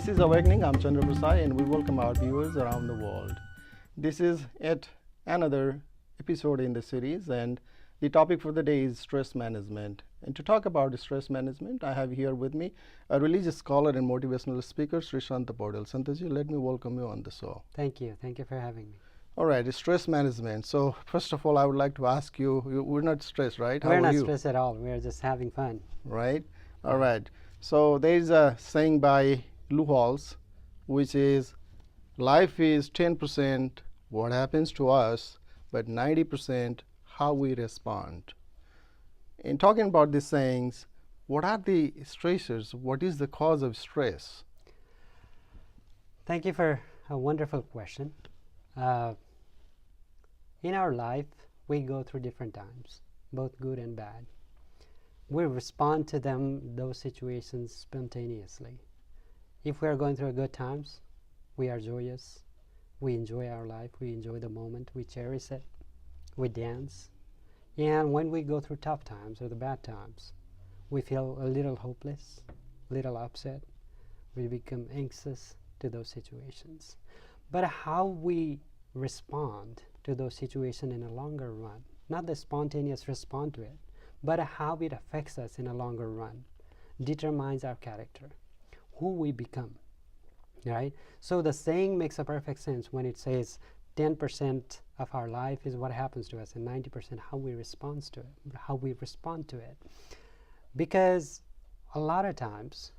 This is Awakening. I'm Chandra Prasai, and we welcome our viewers around the world. This is yet another episode in the series, and the topic for the day is stress management. And to talk about stress management, I have here with me a religious scholar and motivational speaker, Shree Santa Poudel. Santaji, let me welcome you on the show. Thank you. Thank you for having me. All right, stress management. So first of all, I would like to ask you, we're not stressed, right? We're How are not you? stressed at all. We're just having fun. Right? All right. So there's a saying by Lou Halls, which is life is 10% what happens to us, but 90% how we respond. In talking about these sayings, what are the stressors? What is the cause of stress? Thank you for a wonderful question. In our life, we go through different times, both good and bad. We respond to those situations spontaneously. If we are going through good times, we are joyous. We enjoy our life. We enjoy the moment. We cherish it. We dance. And when we go through tough times or the bad times, we feel a little hopeless, a little upset. We become anxious to those situations. But how we respond to those situations in a longer run, not the spontaneous response to it, but how it affects us in a longer run, determines our character, who we become, right? So the saying makes a perfect sense when it says 10% of our life is what happens to us and 90% how we respond to it. Because a lot of times,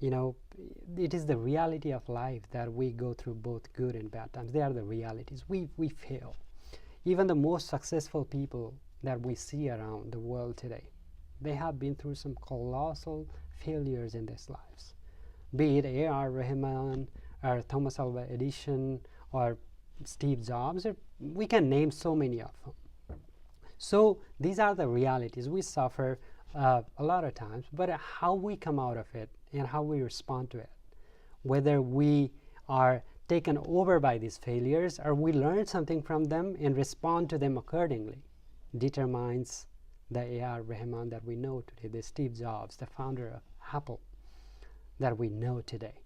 it is the reality of life that we go through both good and bad times. They are the realities. We fail. Even the most successful people that we see around the world today, they have been through some colossal failures in their lives. Be it A.R. Rahman or Thomas Alva Edison or Steve Jobs, or we can name so many of them. So these are the realities. We suffer a lot of times, but how we come out of it and how we respond to it, whether we are taken over by these failures or we learn something from them and respond to them accordingly, determines the A.R. Rahman that we know today, the Steve Jobs, the founder of Apple, that we know today.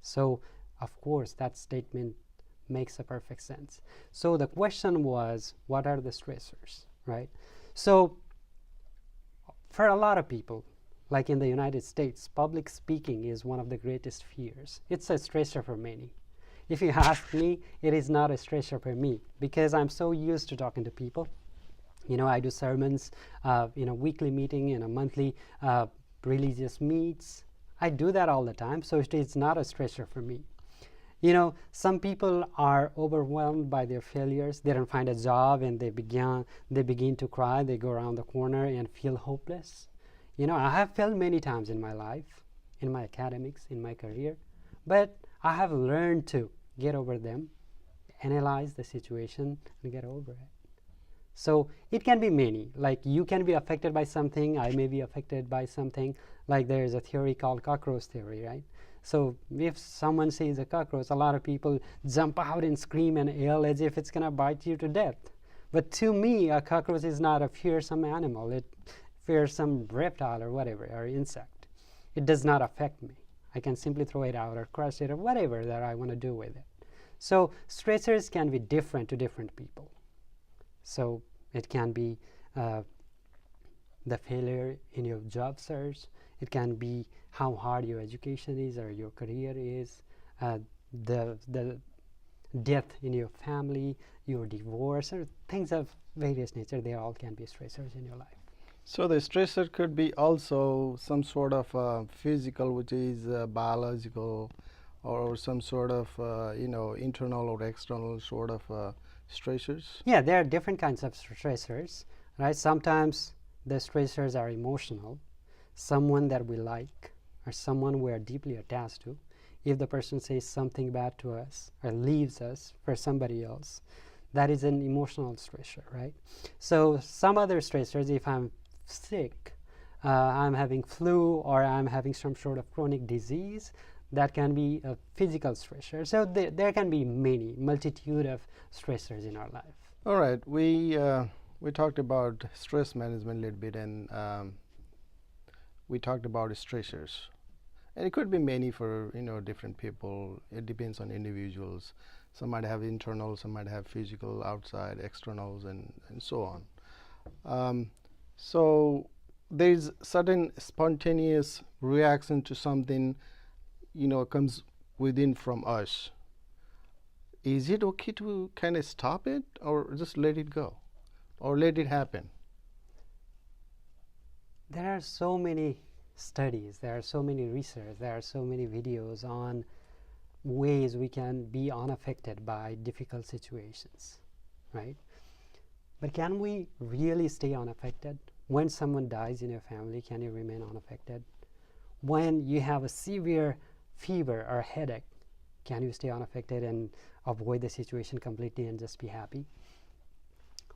So, of course, that statement makes a perfect sense. So the question was, what are the stressors, right? So for a lot of people, like in the United States, public speaking is one of the greatest fears. It's a stressor for many. If you ask me, it is not a stressor for me because I'm so used to talking to people. I do sermons, weekly meeting and a monthly religious meets. I do that all the time, so it is not a stressor for me. Some people are overwhelmed by their failures. They don't find a job and they begin to cry. They go around the corner and feel hopeless. I have failed many times in my life, in my academics, in my career, but I have learned to get over them, analyze the situation, and get over it. So it can be many. Like you can be affected by something, I may be affected by something. Like there is a theory called cockroach theory, right? So if someone sees a cockroach, a lot of people jump out and scream and yell as if it's going to bite you to death. But to me, a cockroach is not a fearsome animal. It fears some reptile or whatever, or insect. It does not affect me. I can simply throw it out or crush it or whatever that I want to do with it. So stressors can be different to different people. So it can be the failure in your job search. It can be how hard your education is or your career is, the death in your family, your divorce, or things of various nature. They all can be stressors in your life. So the stressor could be also some sort of physical, which is biological, or some sort of internal or external sort of stressors. Yeah, there are different kinds of stressors, right? Sometimes the stressors are emotional. Someone that we like or someone we are deeply attached to, if the person says something bad to us or leaves us for somebody else, that is an emotional stressor, right? So some other stressors, if I'm sick, I'm having flu or I'm having some sort of chronic disease, that can be a physical stressor. So there can be multitude of stressors in our life. All right, we talked about stress management a little bit, and we talked about stressors. And it could be many for different people. It depends on individuals. Some might have internal, some might have physical, outside, externals, and so on. So there's certain spontaneous reaction to something comes within from us. Is it okay to kind of stop it, or just let it go, or let it happen? There are so many studies, there are so many research, there are so many videos on ways we can be unaffected by difficult situations, right? But can we really stay unaffected? When someone dies in your family, can you remain unaffected? When you have a severe fever or headache, can you stay unaffected and avoid the situation completely and just be happy?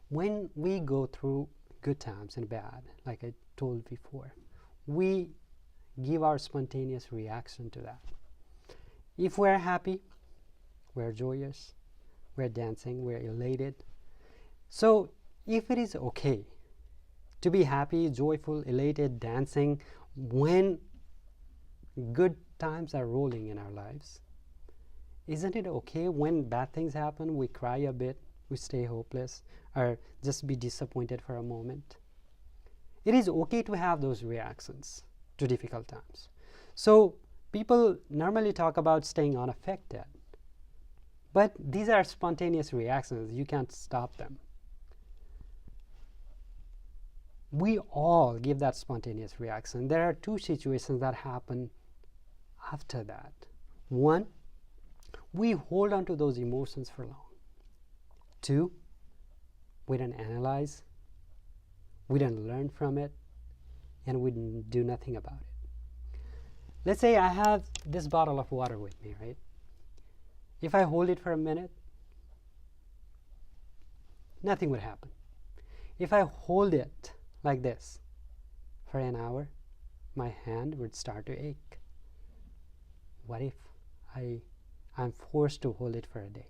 When we go through good times and bad, like I told before, we give our spontaneous reaction to that. If we're happy, we're joyous, we're dancing, we're elated. So if it is okay to be happy, joyful, elated, dancing when good times are rolling in our lives, isn't it okay when bad things happen, we cry a bit, we stay hopeless, or just be disappointed for a moment? It is okay to have those reactions to difficult times. So people normally talk about staying unaffected, but these are spontaneous reactions. You can't stop them. We all give that spontaneous reaction. There are two situations that happen after that. One, we hold on to those emotions for long. Two, we don't analyze, we don't learn from it, and we do nothing about it. Let's say I have this bottle of water with me, right? If I hold it for a minute, nothing would happen. If I hold it like this for an hour, my hand would start to ache. What if I'm forced to hold it for a day?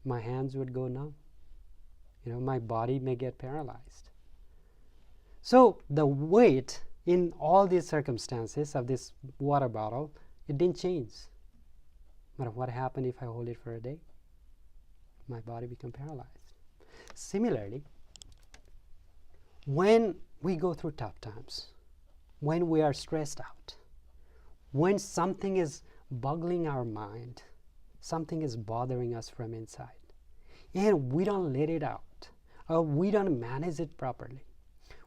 My hands would go numb. My body may get paralyzed. So the weight in all these circumstances of this water bottle, it didn't change. But what happened if I hold it for a day? My body become paralyzed. Similarly, when we go through tough times, when we are stressed out, when something is boggling our mind, something is bothering us from inside, and we don't let it out, or we don't manage it properly,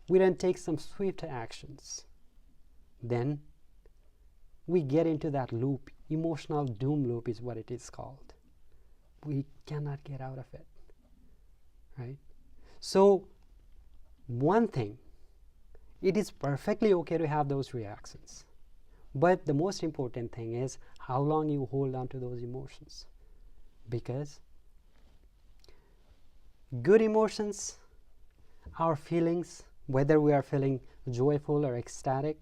we don't take some swift actions, then we get into that loop. Emotional doom loop is what it is called. We cannot get out of it, right? So one thing, it is perfectly okay to have those reactions, but the most important thing is how long you hold on to those emotions. Because good emotions, our feelings, whether we are feeling joyful or ecstatic,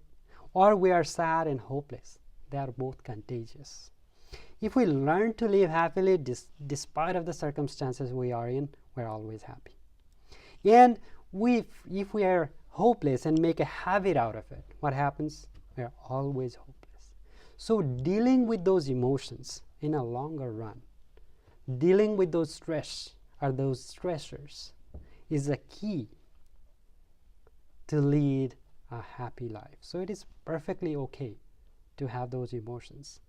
or we are sad and hopeless, they are both contagious. If we learn to live happily despite of the circumstances we are in, we're always happy. And if we are hopeless and make a habit out of it, what happens? We're always hopeless. So dealing with those emotions in a longer run, dealing with those stress or those stressors, is a key to lead a happy life. So it is perfectly okay to have those emotions.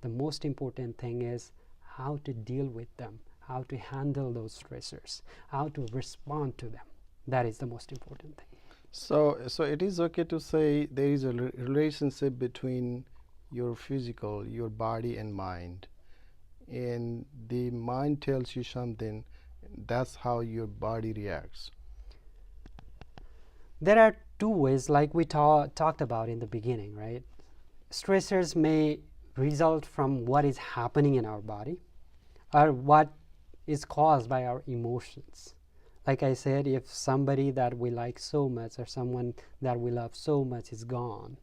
The most important thing is how to deal with them, how to handle those stressors, how to respond to them. That is the most important thing. So it is okay to say there is a relationship between your physical, your body and mind. And the mind tells you something, that's how your body reacts. There are two ways, like we talked about in the beginning, right? Stressors may result from what is happening in our body or what is caused by our emotions. Like I said, if somebody that we like so much or someone that we love so much is gone,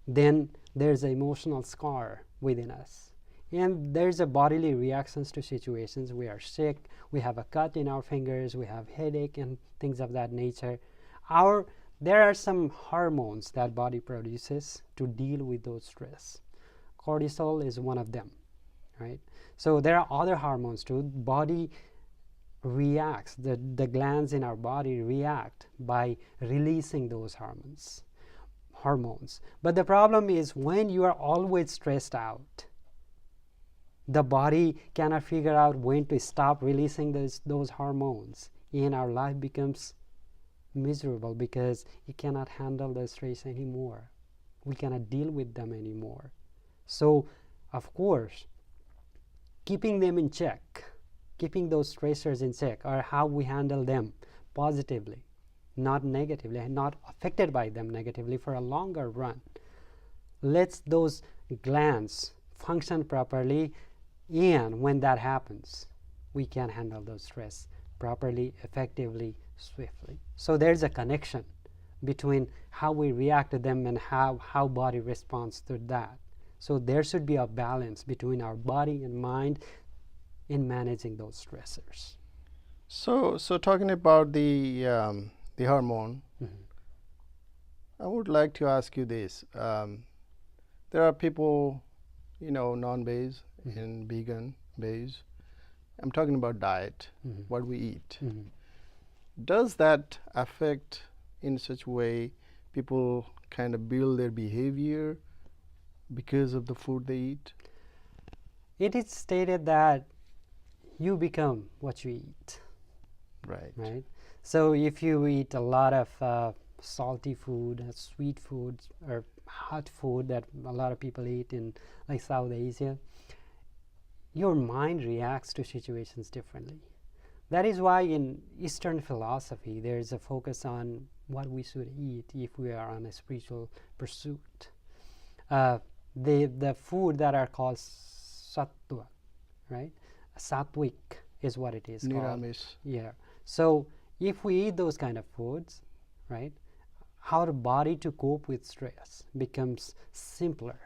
then there's an emotional scar within us. And there's a bodily reactions to situations. We are sick, we have a cut in our fingers, we have headache and things of that nature. Our there are some hormones that body produces to deal with those stress. Cortisol is one of them, right? So there are other hormones too. Body reacts, the glands in our body react by releasing those hormones. But the problem is when you are always stressed out, the body cannot figure out when to stop releasing those hormones, and our life becomes miserable because it cannot handle the stress anymore. We cannot deal with them anymore. So of course, keeping them in check, keeping those stressors in check, or how we handle them positively, not negatively, and not affected by them negatively for a longer run, lets those glands function properly, and when that happens, we can handle those stress properly, effectively, swiftly. So there's a connection between how we react to them and how body responds to that. So there should be a balance between our body and mind in managing those stressors. So talking about the hormone, I would like to ask you this. There are people, non-beige and vegan beige. I'm talking about diet, what we eat. Does that affect in such a way people kind of build their behavior because of the food they eat? It is stated that you become what you eat. Right. So if you eat a lot of salty food, sweet food, or hot food that a lot of people eat in like South Asia, your mind reacts to situations differently. That is why in Eastern philosophy there is a focus on what we should eat if we are on a spiritual pursuit. The food that are called sattva, right? Sattvic is what it is Niramis. called. Yeah. So if we eat those kind of foods, right, our body to cope with stress becomes simpler,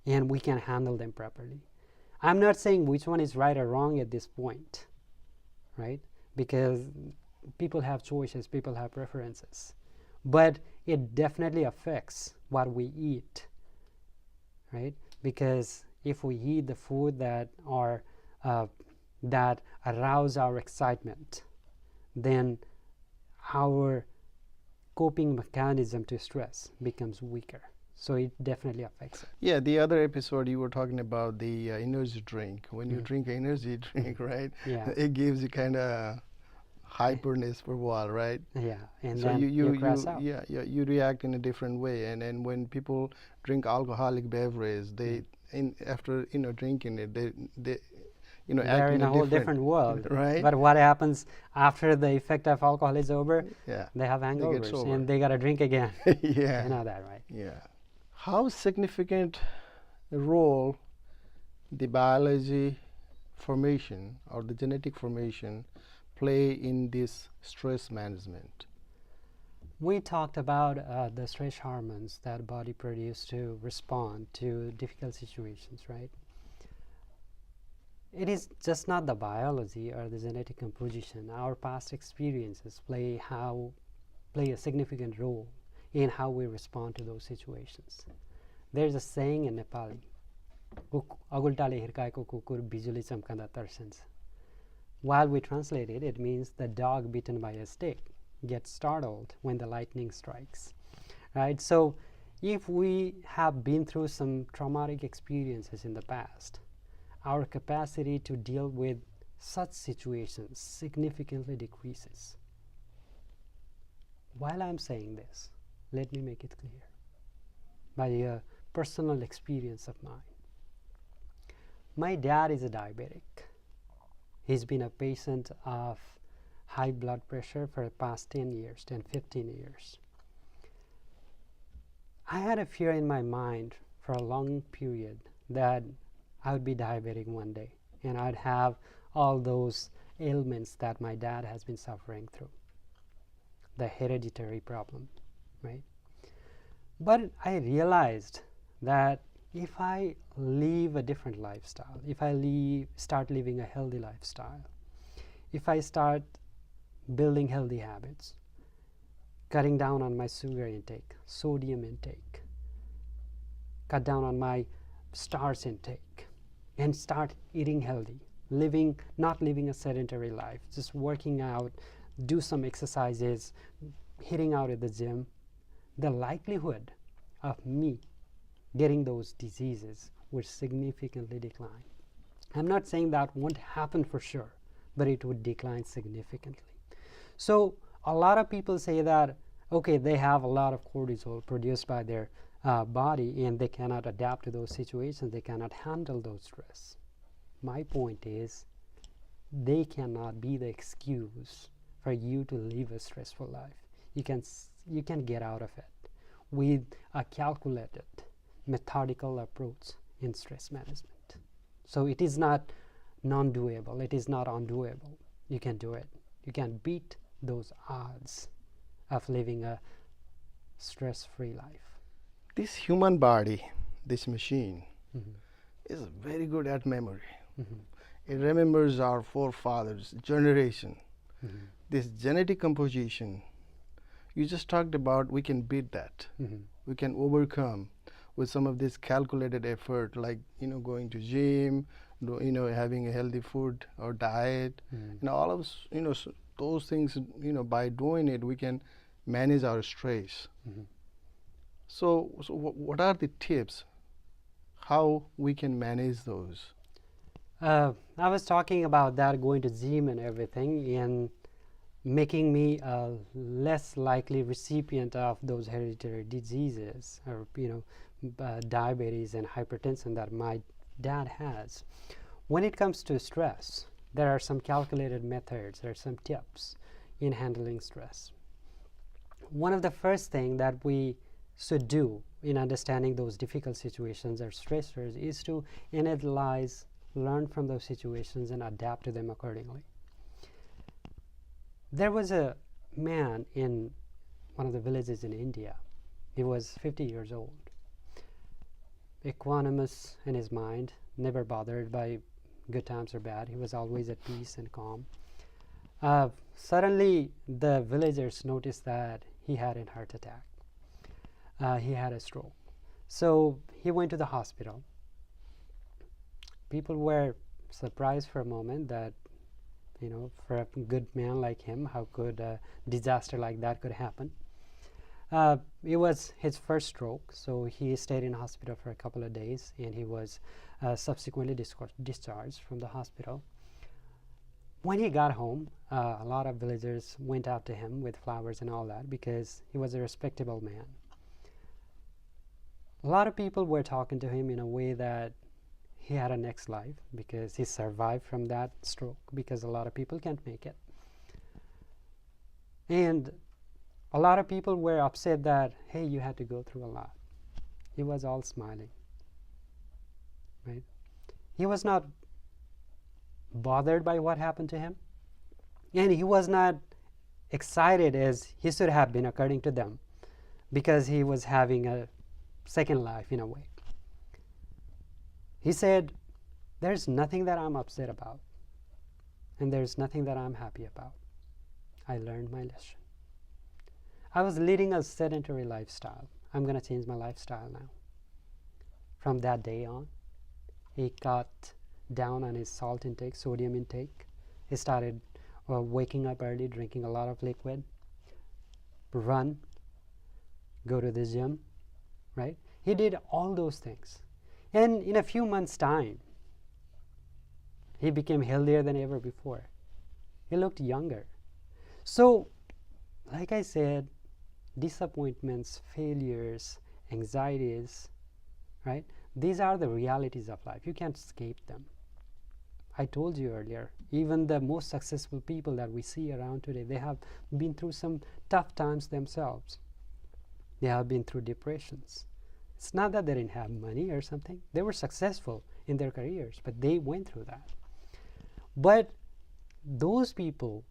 and we can handle them properly. I'm not saying which one is right or wrong at this point, right? Because people have choices, people have preferences. But it definitely affects what we eat, right? Because if we eat the food that are that arouse our excitement, then our coping mechanism to stress becomes weaker. So it definitely affects it. Yeah, the other episode you were talking about the energy drink. When you drink an energy drink, right? Yeah. It gives you kind of hyperness for a while, right? Yeah, and So then you crash out. Yeah, you react in a different way. And when people drink alcoholic beverage, they after drinking it, they act They're in a whole different world, right? But what happens after the effect of alcohol is over? Yeah, they have they get hangovers sober. and they gotta drink again. Yeah, You know that, right? yeah. How significant a role the biology formation or the genetic formation play in this stress management? We talked about the stress hormones that body produce to respond to difficult situations, right? It is just not the biology or the genetic composition. Our past experiences play a significant role in how we respond to those situations. There's a saying in Nepali, "Agultale hirkaeko kukur bijuli chamkanda tarsन्छ." While we translate it, it means the dog bitten by a stick gets startled when the lightning strikes, right? So if we have been through some traumatic experiences in the past, our capacity to deal with such situations significantly decreases. While I'm saying this, let me make it clear by a personal experience of mine. My dad is a diabetic. He's been a patient of high blood pressure for the past 10 years, 15 years. I had a fear in my mind for a long period that I would be diabetic one day and I'd have all those ailments that my dad has been suffering through, the hereditary problem, right? But I realized that if I live a different lifestyle, if I start living a healthy lifestyle, if I start building healthy habits, cutting down on my sugar intake, sodium intake, cut down on my starch intake, and start eating healthy, not living a sedentary life, just working out, do some exercises, hitting out at the gym, the likelihood of me getting those diseases would significantly decline. I'm not saying that won't happen for sure, but it would decline significantly. So a lot of people say that, okay, they have a lot of cortisol produced by their body and they cannot adapt to those situations, they cannot handle those stress. My point is, they cannot be the excuse for you to live a stressful life. You can get out of it with a calculated, methodical approach in stress management. So it is not non-doable, it is not undoable. You can do it. You can beat those odds of living a stress-free life. This human body, this machine, Mm-hmm. is very good at memory. Mm-hmm. It remembers our forefathers, generation. Mm-hmm. This genetic composition, you just talked about, we can beat that. Mm-hmm. We can overcome with some of this calculated effort, like going to gym, having a healthy food or diet, Mm-hmm. and all of those things. By doing it, we can manage our stress. Mm-hmm. So what are the tips? How we can manage those? I was talking about that, going to gym and everything, and making me a less likely recipient of those hereditary diseases, or diabetes and hypertension that my dad has. When it comes to stress, there are some calculated methods, there are some tips in handling stress. One of the first things that we should do in understanding those difficult situations or stressors is to analyze, learn from those situations, and adapt to them accordingly. There was a man in one of the villages in India. He was 50 years old, equanimous in his mind, never bothered by good times or bad. He was always at peace and calm. Suddenly, the villagers noticed that he had a heart attack. He had a stroke. So he went to the hospital. People were surprised for a moment that, for a good man like him, how could a disaster like that could happen? It was his first stroke, so he stayed in hospital for a couple of days, and he was subsequently discharged from the hospital. When he got home, a lot of villagers went out to him with flowers and all that, because he was a respectable man. A lot of people were talking to him in a way that he had a next life, because he survived from that stroke, because a lot of people can't make it. And a lot of people were upset that, hey, you had to go through a lot. He was all smiling, right? He was not bothered by what happened to him, and he was not excited as he should have been according to them, because he was having a second life in a way. He said, there's nothing that I'm upset about, and there's nothing that I'm happy about. I learned my lesson. I was leading a sedentary lifestyle. I'm going to change my lifestyle now. From that day on, he cut down on his salt intake, sodium intake. He started waking up early, drinking a lot of liquid, run, go to the gym, right? He did all those things. And in a few months' time, he became healthier than ever before. He looked younger. So, like I said, disappointments, failures, anxieties, right? These are the realities of life. You can't escape them. I told you earlier, even the most successful people that we see around today, they have been through some tough times themselves. They have been through depressions. It's not that they didn't have money or something. They were successful in their careers, but they went through that. But those people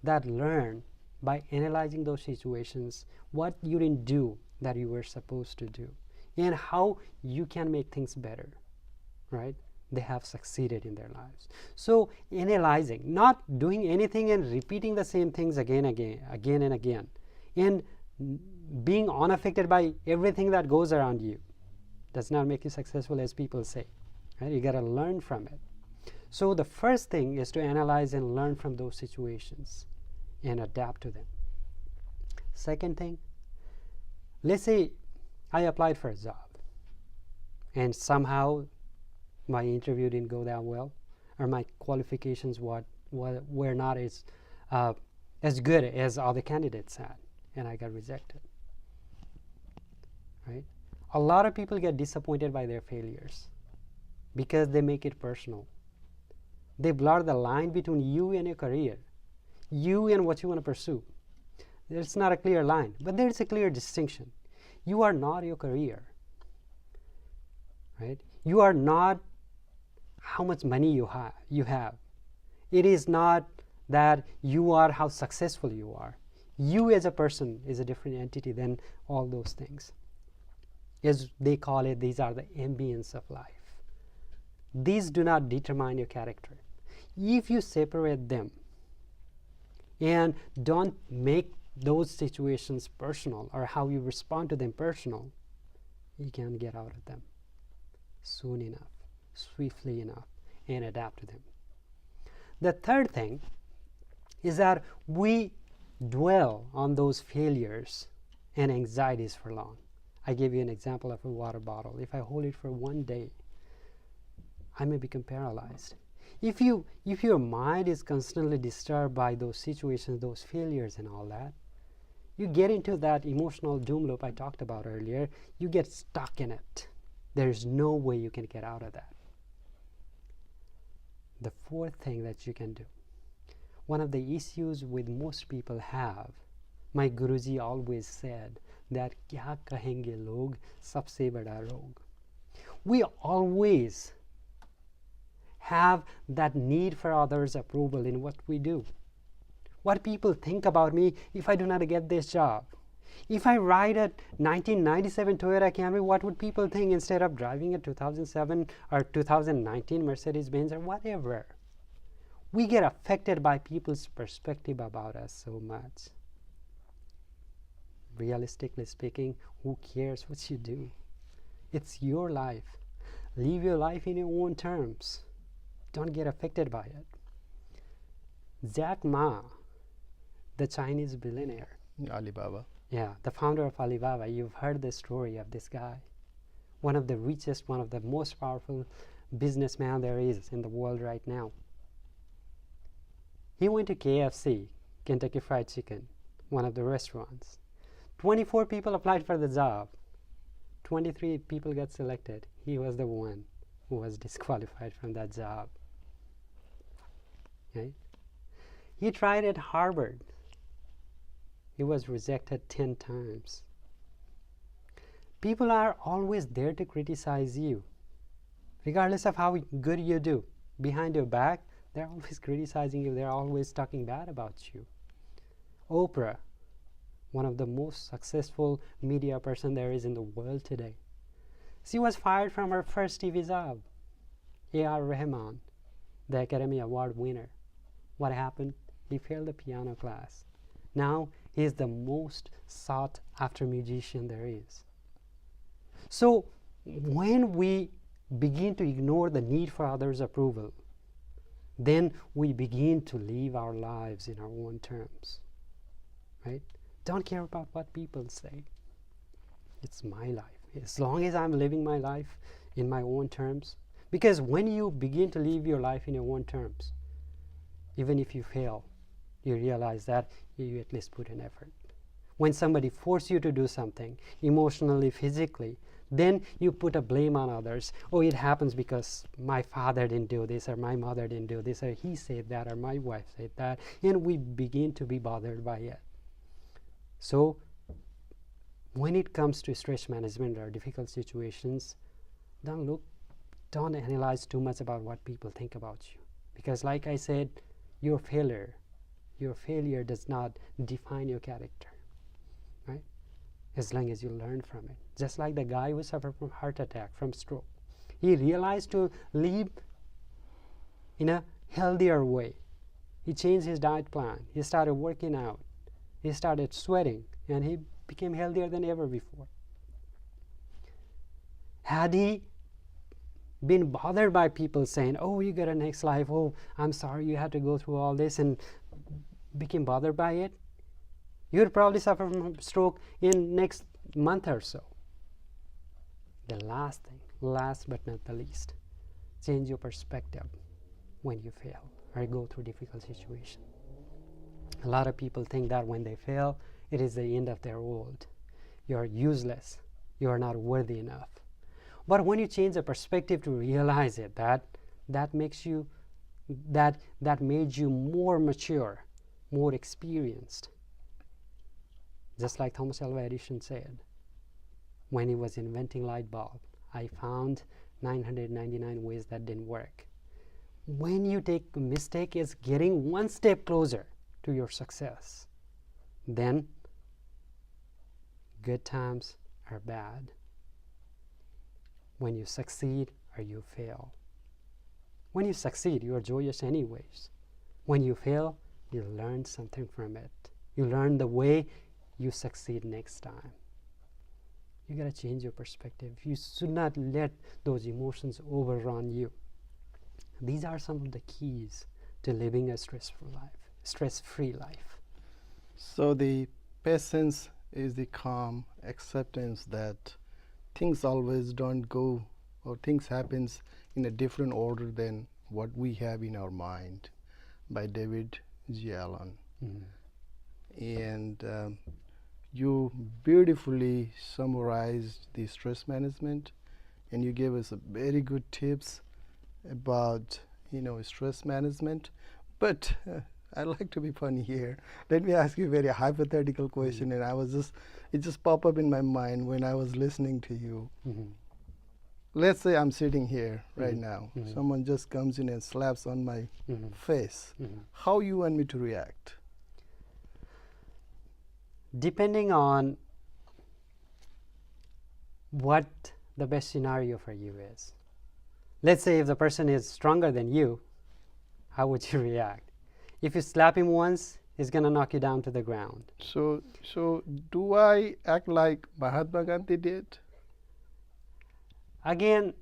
that learn by analyzing those situations, what you didn't do that you were supposed to do, and how you can make things better, right? They have succeeded in their lives. So analyzing, not doing anything and repeating the same things again and again, and being unaffected by everything that goes around you does not make you successful, as people say. Right? You got to learn from it. So the first thing is to analyze and learn from those situations and adapt to them. Second thing, let's say I applied for a job and somehow my interview didn't go that well, or my qualifications were not as good as other candidates had, and I got rejected. Right? A lot of people get disappointed by their failures because they make it personal. They blur the line between you and your career, you and what you want to pursue. There's not a clear line, but there's a clear distinction. You are not your career. Right? You are not how much money you have. It is not that you are how successful you are. You as a person is a different entity than all those things. As they call it, these are the ambience of life. These do not determine your character. If you separate them and don't make those situations personal, or how you respond to them personal, you can get out of them soon enough, swiftly enough, and adapt to them. The third thing is that we dwell on those failures and anxieties for long. I gave you an example of a water bottle. If I hold it for one day, I may become paralyzed. If your mind is constantly disturbed by those situations, those failures and all that, you get into that emotional doom loop I talked about earlier. You get stuck in it. There's no way you can get out of that. The fourth thing that you can do, one of the issues with most people have, my Guruji always said that kya kahenge log sabse bada rog. We always have that need for others' approval in what we do. What people think about me if I do not get this job. If I ride a 1997 Toyota Camry, what would people think instead of driving a 2007 or 2019 Mercedes-Benz or whatever? We get affected by people's perspective about us so much. Realistically speaking, who cares what you do? It's your life. Live your life in your own terms. Don't get affected by it. Jack Ma, the Chinese billionaire, Alibaba. Yeah, the founder of Alibaba, you've heard the story of this guy. One of the richest, one of the most powerful businessmen there is in the world right now. He went to KFC, Kentucky Fried Chicken, one of the restaurants. 24 people applied for the job. 23 people got selected. He was the one who was disqualified from that job. Right? He tried at Harvard. He was rejected 10 times. People are always there to criticize you, regardless of how good you do. Behind your back, they're always criticizing you. They're always talking bad about you. Oprah, one of the most successful media person there is in the world today. She was fired from her first TV job. A.R. Rahman, the Academy Award winner. What happened? He failed the piano class. Now he is the most sought after musician there is. So when we begin to ignore the need for others' approval, then we begin to live our lives in our own terms. Right? Don't care about what people say. It's my life. As long as I'm living my life in my own terms, because when you begin to live your life in your own terms, even if you fail, you realize that you at least put an effort. When somebody forces you to do something, emotionally, physically, then you put a blame on others. Oh, it happens because my father didn't do this, or my mother didn't do this, or he said that, or my wife said that, and we begin to be bothered by it. So when it comes to stress management or difficult situations, don't analyze too much about what people think about you. Because like I said, your failure does not define your character, right? As long as you learn from it. Just like the guy who suffered from heart attack, from stroke. He realized to live in a healthier way. He changed his diet plan. He started working out. He started sweating, and he became healthier than ever before. Had he been bothered by people saying, oh, you got a next life, oh, I'm sorry you had to go through all this, and became bothered by it, you would probably suffer from a stroke in next month or so. The last thing, last but not the least, change your perspective when you fail or go through difficult situation. A lot of people think that when they fail, it is the end of their world. You're useless. You're not worthy enough. But when you change the perspective to realize it, that makes you, that made you more mature, more experienced. Just like Thomas Alva Edison said, when he was inventing light bulb, I found 999 ways that didn't work. When you take a mistake, it's getting one step closer to your success. Then good times are bad. When you succeed or you fail. When you succeed, you are joyous anyways. When you fail, you learn something from it. You learn the way you succeed next time. You gotta change your perspective. You should not let those emotions overrun you. These are some of the keys to living a stress-free life. So the patience is the calm acceptance that things always don't go, or things happens in a different order than what we have in our mind, by David G. Allen. And you beautifully summarized the stress management, and you gave us a very good tips about stress management. But I like to be funny here. Let me ask you a very hypothetical question, and it just popped up in my mind when I was listening to you. Let's say I'm sitting here right now. Someone just comes in and slaps on my face. How you want me to react? Depending on what the best scenario for you is. Let's say if the person is stronger than you, how would you react? If you slap him once, he's going to knock you down to the ground. So do I act like Mahatma Gandhi did? Again,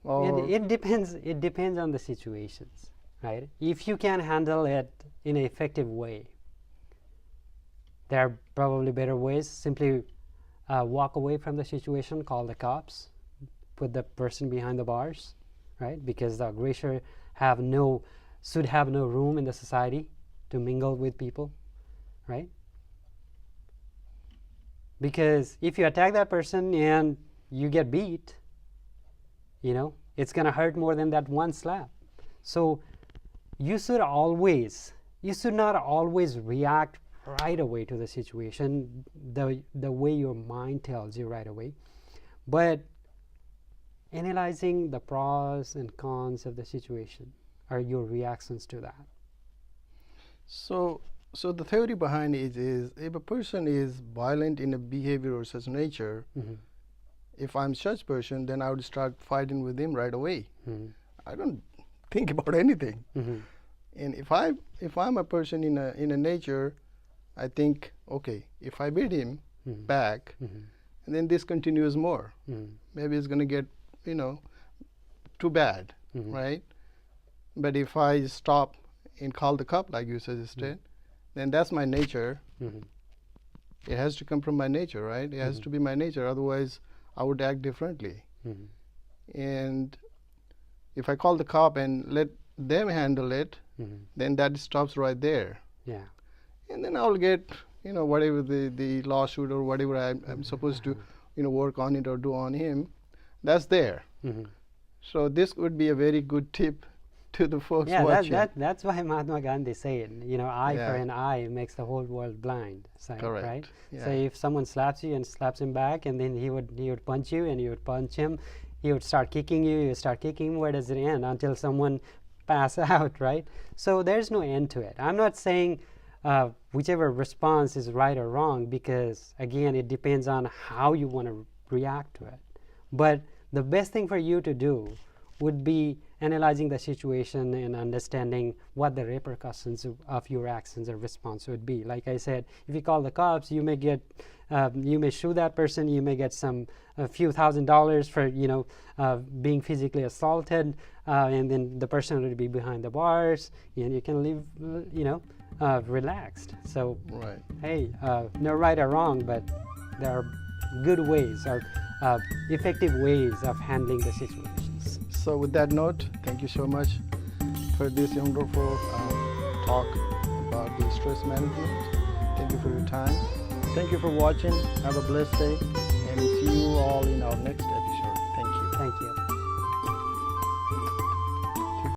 it depends on the situations, right? If you can handle it in an effective way, there are probably better ways. Simply walk away from the situation, call the cops, put the person behind the bars, right? Because the aggressor should have no room in the society to mingle with people, right? Because if you attack that person and you get beat, it's going to hurt more than that one slap. So you should not always react right away to the situation the way your mind tells you right away, but analyzing the pros and cons of the situation are your reactions to that. So the theory behind it is, if a person is violent in a behavior or such nature, if I'm such person, then I would start fighting with him right away. I don't think about anything. And if I'm a person in a nature, I think, okay, if I beat him back, and then this continues more, maybe it's going to get too bad, right? But if I stop and call the cop, like you suggested, then that's my nature. It has to come from my nature, right? It has to be my nature, otherwise I would act differently. And if I call the cop and let them handle it, then that stops right there. Yeah. And then I'll get whatever the lawsuit or whatever I'm supposed to work on it or do on him, that's there. So this would be a very good tip to the folks watching. That's why Mahatma Gandhi said, eye for an eye makes the whole world blind. So, correct. Right? Yeah. So if someone slaps you and slaps him back, and then he would punch you and you would punch him, he would start kicking you, you start kicking him, where does it end? Until someone pass out, right? So there's no end to it. I'm not saying whichever response is right or wrong, because again, it depends on how you want to react to it. But the best thing for you to do would be analyzing the situation and understanding what the repercussions of your actions or response would be. Like I said, if you call the cops, you may get, you may sue that person, you may get a few $1,000s for, being physically assaulted, and then the person would be behind the bars, and you can live, relaxed. So, Right. hey, no right or wrong, but there are good ways or effective ways of handling the situations. So with that note, thank you so much for this wonderful talk about the stress management. Thank you for your time. Thank you for watching. Have a blessed day, and see you all in our next episode. Thank you. Thank you.